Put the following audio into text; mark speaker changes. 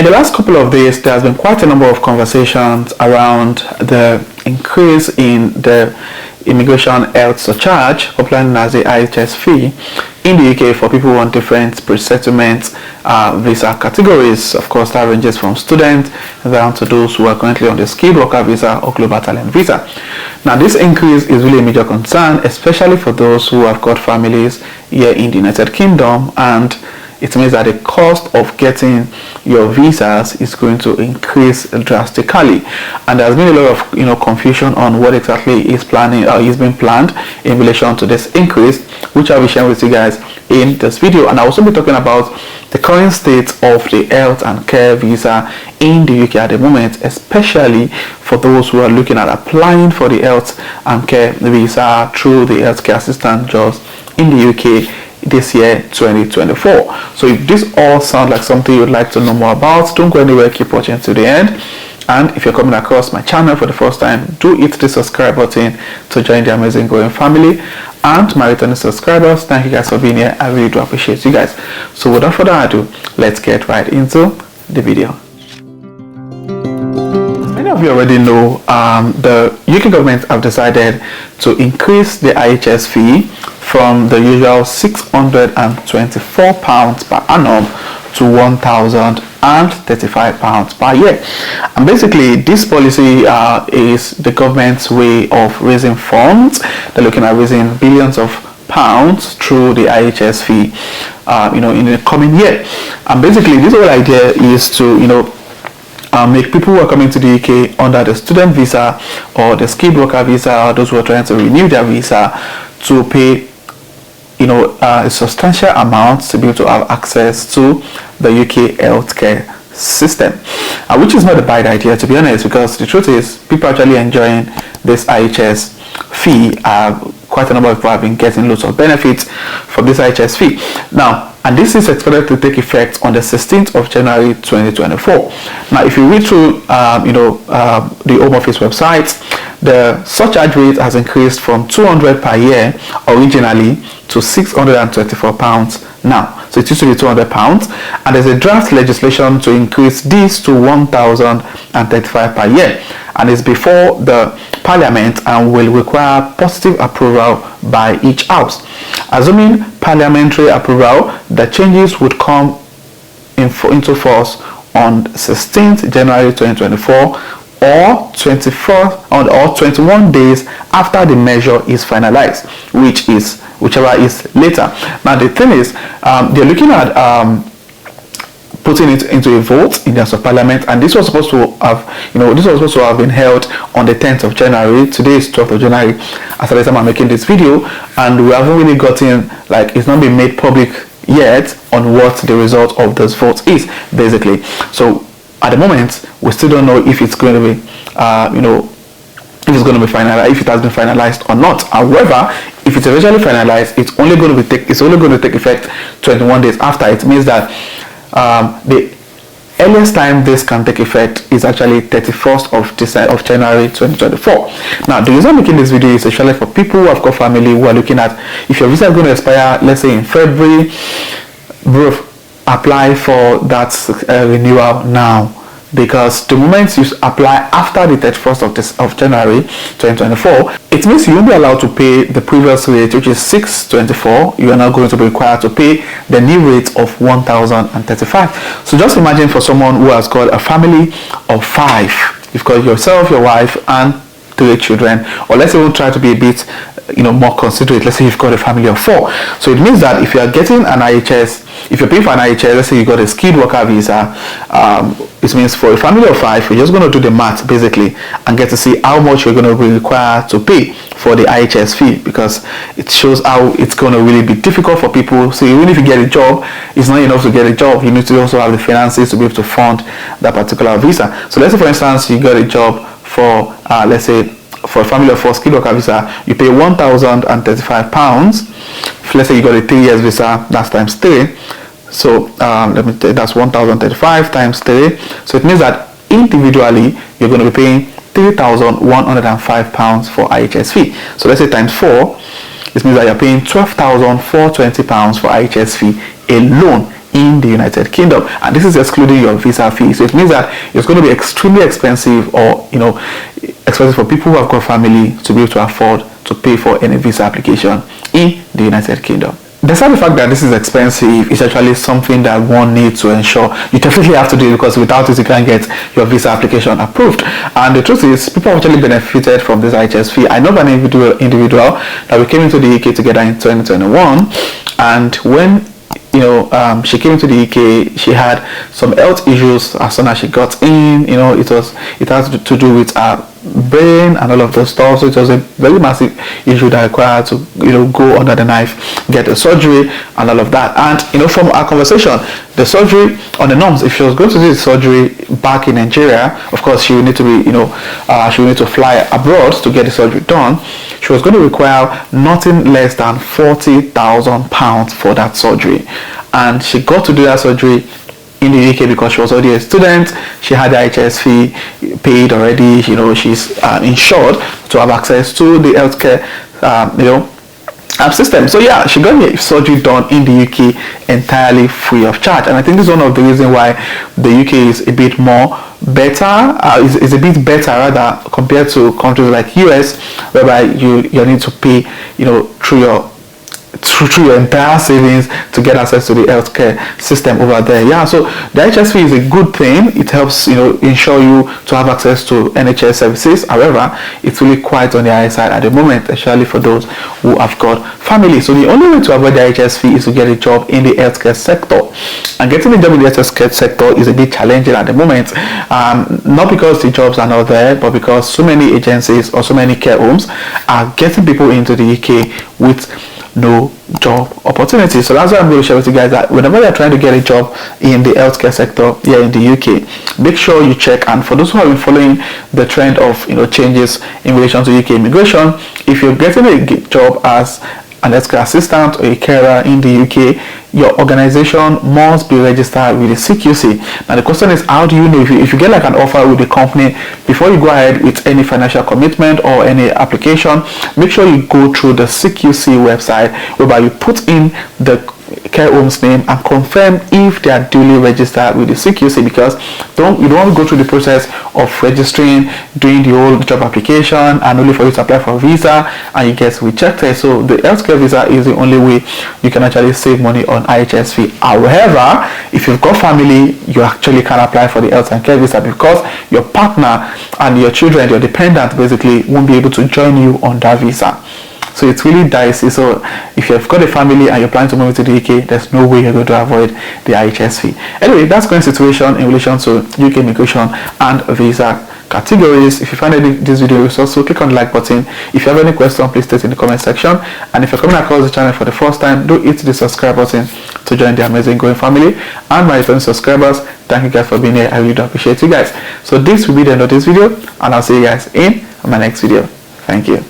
Speaker 1: In the last couple of days, there has been quite a number of conversations around the increase in the immigration health surcharge, popularly known as the IHS fee, in the UK for people on different pre-settlement visa categories. Of course, that ranges from students down to those who are currently on the skilled worker visa or global talent visa. Now, this increase is really a major concern, especially for those who have got families here in the United Kingdom, and it means that the cost of getting your visas is going to increase drastically, and there's been a lot of confusion on what exactly is being planned in relation to this increase, which I'll be sharing with you guys in this video. And I'll also be talking about the current state of the health and care visa in the UK at the moment, especially for those who are looking at applying for the health and care visa through the healthcare assistant jobs in the UK this year 2024. So if this all sounds like something you'd like to know more about, don't go anywhere, keep watching to the end. And if you're coming across my channel for the first time, do hit the subscribe button to join the amazing growing family. And my returning subscribers, thank you guys for being here. I really do appreciate you guys. So without further ado, let's get right into the video. Many of you already know the UK government have decided to increase the IHS fee from the usual £624 per annum to £1,035 per year. And basically, this policy is the government's way of raising funds. They're looking at raising billions of pounds through the IHS fee, in the coming year. And basically, this whole idea is to, make people who are coming to the UK under the student visa or the skilled worker visa, or those who are trying to renew their visa, to pay a substantial amount to be able to have access to the UK healthcare system, which is not a bad idea, to be honest, because the truth is people are actually enjoying this IHS fee. Quite a number of people have been getting lots of benefits from this IHS fee now, and this is expected to take effect on the 16th of January 2024. Now, if you read through the Home Office website, the surcharge rate has increased from £200 per year originally to £624 now. So it used to be £200, and there's a draft legislation to increase this to £1,035 per year, and it's before the Parliament and will require positive approval by each house. Assuming parliamentary approval, the changes would come into force on 16th January 2024 or 21 days after the measure is finalized, whichever is later. Now, the thing is, they're looking at putting it into a vote in the House of Parliament, and this was supposed to have, been held on the 10th of January. Today is 12th of January as the time I'm making this video, and we haven't really gotten, it's not been made public yet on what the result of this vote is, basically. So at the moment, we still don't know if it's going to be, if it's going to be finalized, if it has been finalized or not. However, if it's eventually finalized, it's only going to take effect 21 days after. It means that the earliest time this can take effect is actually 31st of January 2024. Now, the reason I'm making this video is especially for people who have got family who are looking at, if your visa is going to expire, let's say in February, apply for that renewal now, because the moment you apply after the 31st of January 2024, it means you won't be allowed to pay the previous rate, which is $624. You are now going to be required to pay the new rate of $1,035. So just imagine for someone who has got a family of 5, you've got yourself, your wife, and 3 children, or let's say we'll try to be a bit more considerate. Let's say you've got a family of 4. So it means that if you are getting an IHS, if you're paying for an IHS, let's say you got a skilled worker visa, it means for a family of 5, you're just going to do the math basically and get to see how much you're going to be required to pay for the IHS fee, because it shows how it's going to really be difficult for people. So even if you get a job, it's not enough to get a job. You need to also have the finances to be able to fund that particular visa. So let's say, for instance, you got a job for let's say for a family of 4 skilled worker visa, you pay £1,035. Let's say you got a 3 years visa, that's times 3. So that's 1,035 times 3. So it means that individually you're going to be paying £3,105 for IHS fee. So let's say times 4, it means that you're paying £12,420 for IHS fee alone in the United Kingdom, and this is excluding your visa fee. So it means that it's going to be extremely expensive, or expensive for people who have got family to be able to afford to pay for any visa application in the United Kingdom. Despite the fact that this is expensive, it's actually something that one needs to ensure. You definitely have to do it, because without it you can't get your visa application approved. And the truth is, people have actually benefited from this IHS fee. I know an individual that we came into the UK together in 2021, and when she came into the UK, she had some health issues as soon as she got in. It has to do with her brain and all of those stuff. So it was a very massive issue that required to go under the knife, get a surgery and all of that. And from our conversation, the surgery on the norms, if she was going to do the surgery back in Nigeria, of course she would need to be she would need to fly abroad to get the surgery done. She was going to require nothing less than £40,000 for that surgery, and she got to do that surgery in the UK because she was already a student. She had the IHS fee paid already. She's insured to have access to the healthcare system. So yeah, she got the surgery done in the UK entirely free of charge. And I think this is one of the reasons why the UK is a bit more better, is a bit better rather, compared to countries like US, whereby you need to pay through your entire savings to get access to the healthcare system over there. Yeah, so the IHS fee is a good thing. It helps ensure you to have access to NHS services. However, it's really quite on the high side at the moment, especially for those who have got family. So the only way to avoid the IHS fee is to get a job in the healthcare sector, and getting a job in the healthcare sector is a bit challenging at the moment, not because the jobs are not there, but because so many agencies or so many care homes are getting people into the UK with no job opportunities. So that's why I'm going to share with you guys that whenever you're trying to get a job in the healthcare sector here in the UK, make sure you check. And for those who have been following the trend of changes in relation to UK immigration, if you're getting a job as an healthcare assistant or a carer in the UK, your organization must be registered with the CQC. Now the question is, how do you know if you get like an offer with the company, before you go ahead with any financial commitment or any application, make sure you go through the CQC website, whereby you put in the care home's name and confirm if they are duly registered with the CQC, because you don't want to go through the process of registering, doing the whole job application, and only for you to apply for a visa and you get rejected. So the healthcare visa is the only way you can actually save money on IHS fee. However, if you've got family, you actually can apply for the health and care visa, because your partner and your children, your dependent basically, won't be able to join you on that visa. So it's really dicey. So if you've got a family and you're planning to move to the UK, there's no way you're going to avoid the IHS fee. Anyway, that's current situation in relation to UK immigration and visa categories. If you find this video useful, so click on the like button. If you have any question, please state in the comment section. And if you're coming across the channel for the first time, do hit the subscribe button to join the amazing growing family. And my returning subscribers, thank you guys for being here. I really do appreciate you guys. So this will be the end of this video, and I'll see you guys in my next video. Thank you.